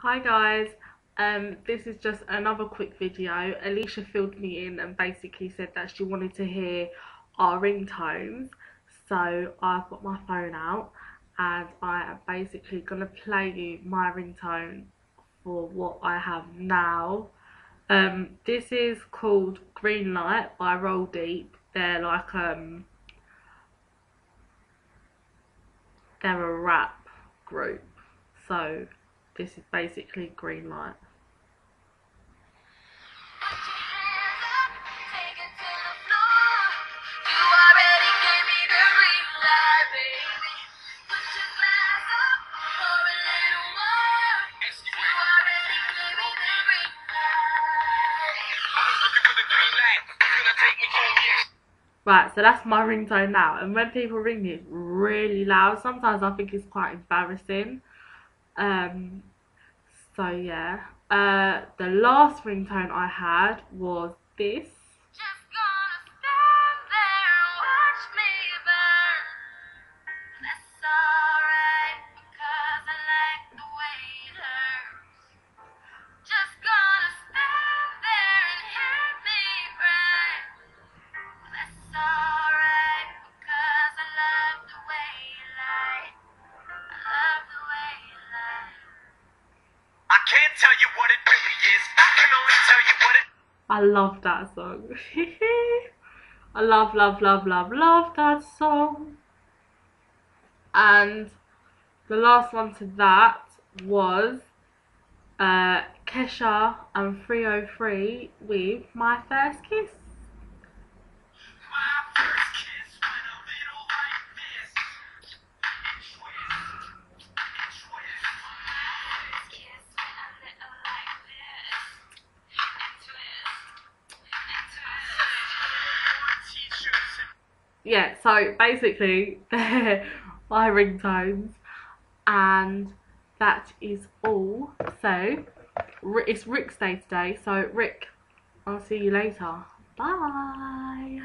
Hi guys, this is just another quick video. Alicia filled me in and basically said that she wanted to hear our ringtones. So I've got my phone out and I am basically going to play you my ringtone for what I have now. This is called Green Light by Roll Deep. They're like they're a rap group. So this is basically Green Light. Right, so that's my ringtone now, and when people ring me, it's really loud. Sometimes I think it's quite embarrassing. So yeah. The last ringtone I had was this. Just gonna stand there and watch me burn. That's alright, because I like the way it hurts. Just gonna stand there and hit me right. That's alright, because I love the way you lie. I love the way you lie. I can't tell you what it really is. I can only tell you what it. I love that song. I love that song. And the last one to that was Kesha and 303 with My First Kiss. Yeah, so basically they're my ringtones, and that is all. So it's Rick's day today, so Rick, I'll see you later. Bye.